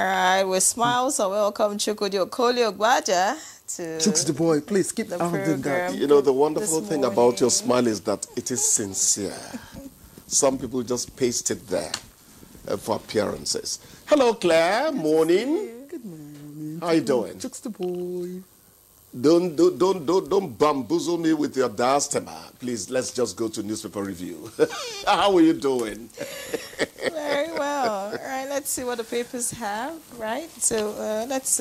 right, with smiles, I welcome Chukwudi Okoli-Ogbaja to Chooks the boy, please keep the doing that. You know, the wonderful thing about your smile is that it is sincere. Some people just paste it there for appearances. Hello, Claire. Morning. Good morning. How you doing? Chooks the boy. Don't bamboozle me with your diastema. Please, let's just go to newspaper review. How are you doing? Very well. All right, let's see what the papers have, right? So let's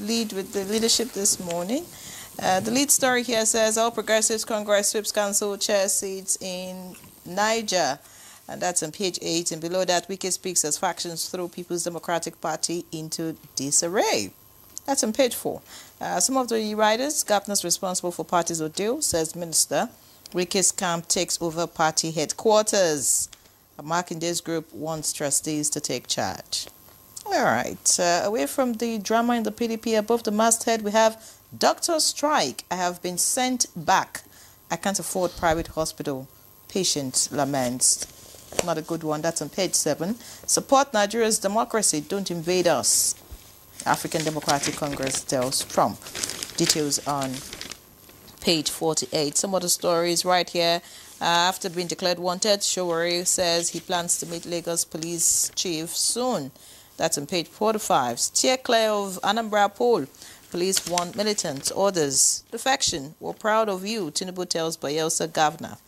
lead with the leadership this morning. The lead story here says, All Progressives Congress sweeps council chair seats in Niger. And that's on page 8. And below that, Wike speaks as factions throw People's Democratic Party into disarray. That's on page 4. Some of the writers, governors responsible for party's ordeal, says Minister. Wike's camp takes over party headquarters. A Markande's group wants trustees to take charge. All right. Away from the drama in the PDP, above the masthead, we have doctor strike. I have been sent back. I can't afford private hospital. Patient laments. Not a good one. That's on page 7. Support Nigeria's democracy. Don't invade us. African Democratic Congress tells Trump. Details on page 48. Some other stories right here. After being declared wanted, Showore says he plans to meet Lagos Police Chief soon. That's on page 45. Steer clear of Anambra poll. Police want militants. Orders. Defection. We're proud of you, Tinubu tells Bayelsa governor.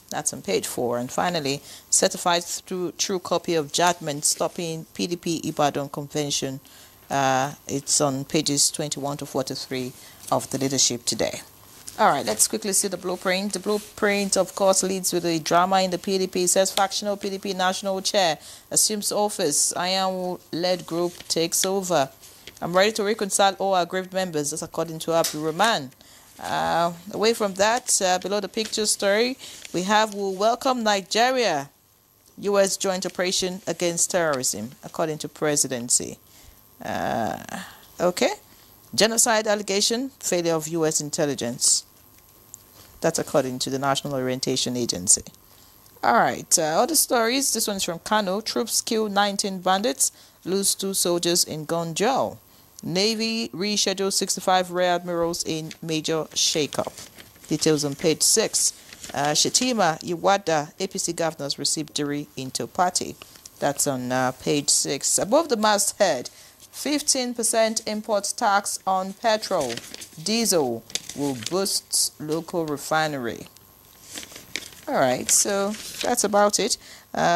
That's on page 4. And finally, certified true copy of judgment stopping PDP Ibadan convention. It's on pages 21 to 43 of the leadership today. All right, let's quickly see the blueprint. The blueprint, of course, leads with the drama in the PDP. It says factional PDP national chair assumes office. Iron-led group takes over. I'm ready to reconcile all aggrieved members, that's according to Abdul Rahman. Away from that, below the picture story, we have will welcome Nigeria. U.S. joint operation against terrorism, according to presidency. Okay. Genocide allegation, failure of U.S. intelligence. That's according to the National Orientation Agency. All right. Other stories. This one's from Kano. Troops kill 19 bandits, lose 2 soldiers in Gonjo. Navy reschedule 65 rear admirals in major shakeup. Details on page 6. Shetima, Iwada, APC governors receive jury into party. That's on page 6. Above the masthead, 15% import tax on petrol. Diesel will boost local refinery. All right, so that's about it.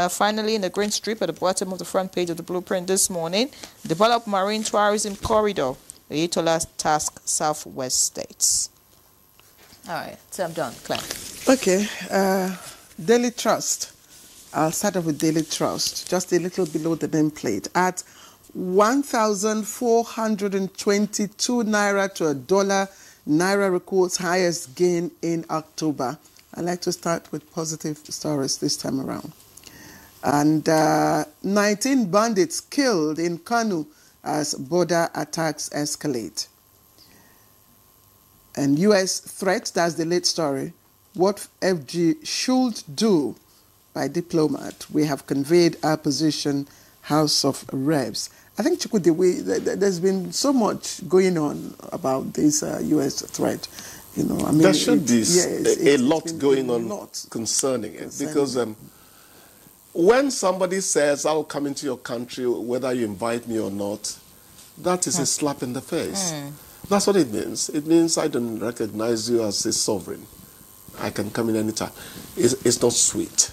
Finally, in the green strip at the bottom of the front page of the blueprint this morning, develop marine tourism corridor. The Itola task southwest states. All right, so I'm done. Claire. Okay, Daily Trust. I'll start off with Daily Trust, just a little below the nameplate. At 1,422 naira to $1, naira records highest gain in October. I like to start with positive stories this time around. And 19 bandits killed in Kano as border attacks escalate. And U.S. threat, that's the late story. What FG should do by diplomat. We have conveyed our position, House of Reps. I think, Chukwudi, there's been so much going on about this U.S. threat. You know, I mean, there should be a lot going on concerning it. Because when somebody says, I'll come into your country, whether you invite me or not, that is a slap in the face. That's what it means. It means I don't recognize you as a sovereign. I can come in anytime. It's not sweet.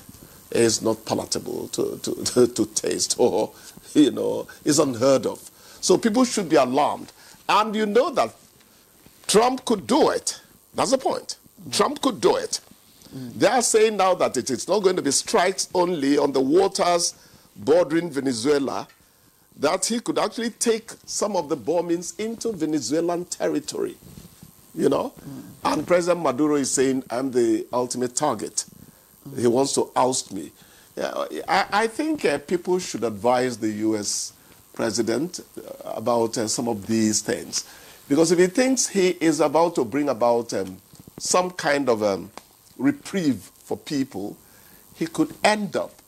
It's not palatable to taste, or, you know, it's unheard of. So people should be alarmed. And you know that Trump could do it. That's the point. Trump could do it. They are saying now that it is not going to be strikes only on the waters bordering Venezuela, that he could actually take some of the bombings into Venezuelan territory, you know. And President Maduro is saying, I'm the ultimate target. He wants to oust me. I think people should advise the U.S. president about some of these things. Because if he thinks he is about to bring about some kind of reprieve for people, he could end up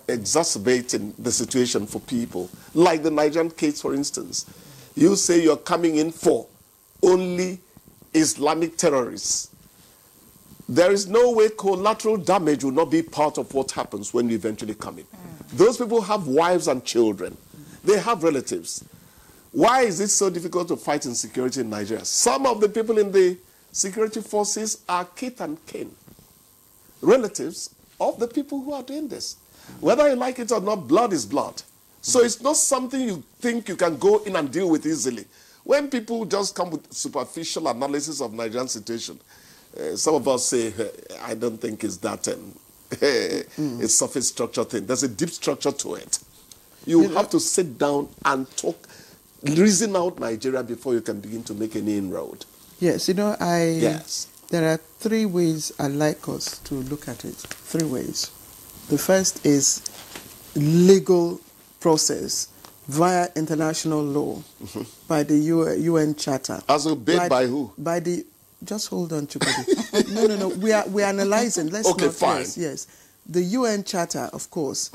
exacerbating the situation for people. Like the Nigerian case, for instance. You say you're coming in for only Islamic terrorists. There is no way collateral damage will not be part of what happens when you eventually come in. Those people have wives and children. They have relatives. Why is it so difficult to fight insecurity in Nigeria? Some of the people in the security forces are kith and kin, relatives of the people who are doing this. Whether you like it or not, blood is blood. So it's not something you think you can go in and deal with easily. When people just come with superficial analysis of Nigerian situation, some of us say, I don't think it's that it's surface structure thing. There's a deep structure to it. You have to sit down and talk, reason out Nigeria before you can begin to make any inroad. Yes, there are 3 ways I like us to look at it. 3 ways. The first is legal process via international law by the UN Charter. As obeyed by who? By the... Just hold on, Chukudi. No. We are analyzing. Let's okay, not, fine. Yes. The UN Charter, of course,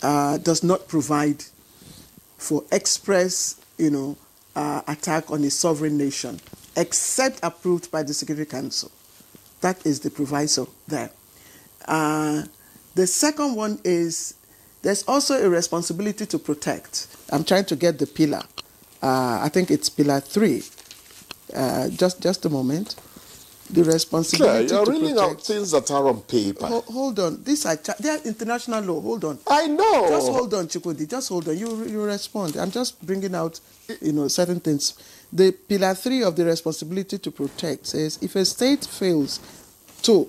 does not provide for express, attack on a sovereign nation, except approved by the Security Council. That is the proviso there. The second one is there's also a responsibility to protect. I'm trying to get the pillar. I think it's pillar 3. Just a moment. The responsibility you're to reading protect. out things that are on paper. Hold on. They are international law. Hold on. I know. Just hold on, Chukudi. Just hold on. You respond. I'm just bringing out, certain things. The pillar 3 of the responsibility to protect says if a state fails to,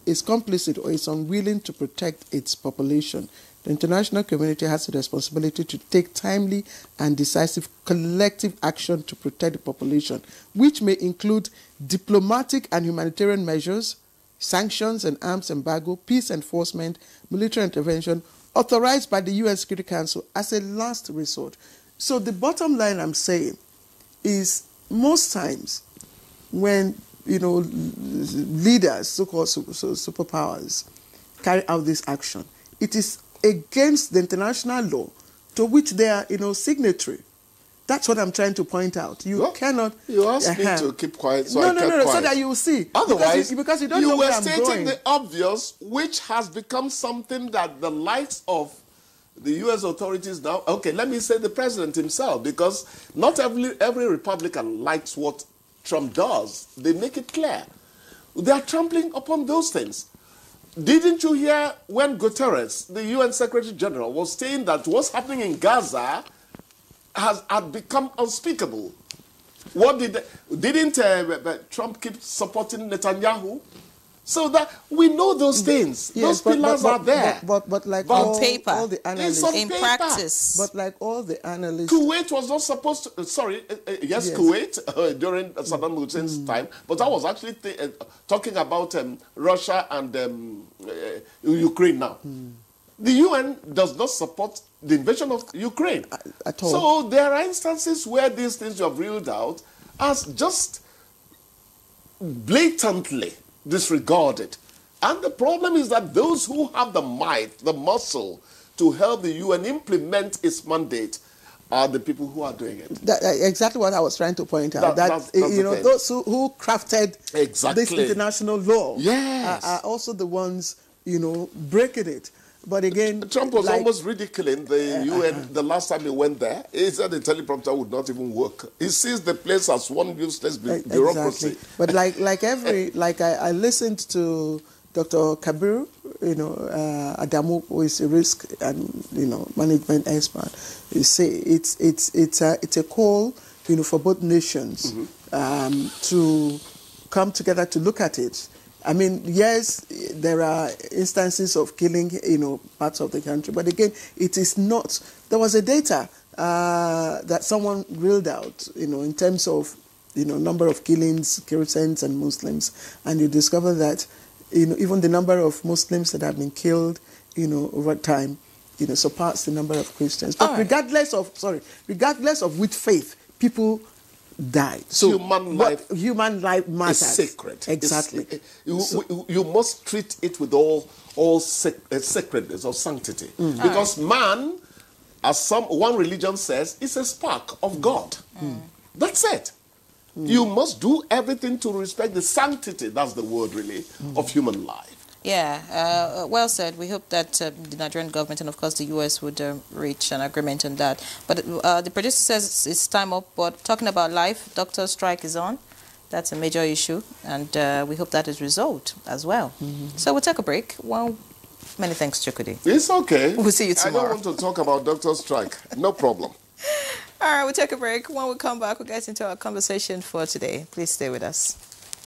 is complicit or is unwilling to protect its population, the international community has the responsibility to take timely and decisive collective action to protect the population, which may include diplomatic and humanitarian measures, sanctions and arms embargo, peace enforcement, military intervention, authorized by the UN Security Council as a last resort. So the bottom line I'm saying is most times when, leaders, so-called superpowers, carry out this action, it is against the international law to which they are, signatory. That's what I'm trying to point out. You cannot... You asked me to keep quiet, so I kept quiet. So that you will see. Otherwise, because you don't know where I'm going. You were stating the obvious, which has become something that the likes of the U.S. authorities now... Okay, let me say the president himself, because not every Republican likes what Trump does. They make it clear. They are trampling upon those things. Didn't you hear when Guterres, the UN Secretary General, was saying that what's happening in Gaza had become unspeakable? Didn't Trump keep supporting Netanyahu? So that we know those things. Yes, those pillars are there. But like on paper, all the analysts, in practice. But like all the analysts, Kuwait was not supposed to. Yes. Kuwait during Saddam Hussein's time, but I was actually talking about Russia and Ukraine now. The UN does not support the invasion of Ukraine at all. So there are instances where these things you have reeled out as just blatantly disregarded. And the problem is that those who have the might, the muscle to help the UN implement its mandate are the people who are doing it. Exactly what I was trying to point out. That's those who crafted this international law are also the ones, breaking it. But again, Trump was almost ridiculing the UN the last time he went there. He said the teleprompter would not even work. He sees the place as one useless bureaucracy. Exactly. But I listened to Dr. Kabir, Adamu, who is a risk and management expert. You say it's a call, for both nations to come together to look at it. I mean, yes, there are instances of killing, parts of the country. But again, it is not. There was a data that someone reeled out, in terms of, number of killings, Christians and Muslims. And you discover that, even the number of Muslims that have been killed, over time, surpass the number of Christians. But regardless of which faith people died. So human life matters. Is sacred. Exactly. You must treat it with all sacredness or sanctity. Because man, as one religion says, is a spark of God. That's it. You must do everything to respect the sanctity, that's the word really, of human life. Yeah, well said. We hope that the Nigerian government and, of course, the U.S. would reach an agreement on that. But the producer says it's time up. But talking about life, doctor strike is on. That's a major issue, and we hope that is resolved as well. So we'll take a break. Well, many thanks, Chukwudi. It's okay. We'll see you tomorrow. I don't want to talk about doctor strike. No problem. All right, we'll take a break. When we come back, we'll get into our conversation for today. Please stay with us.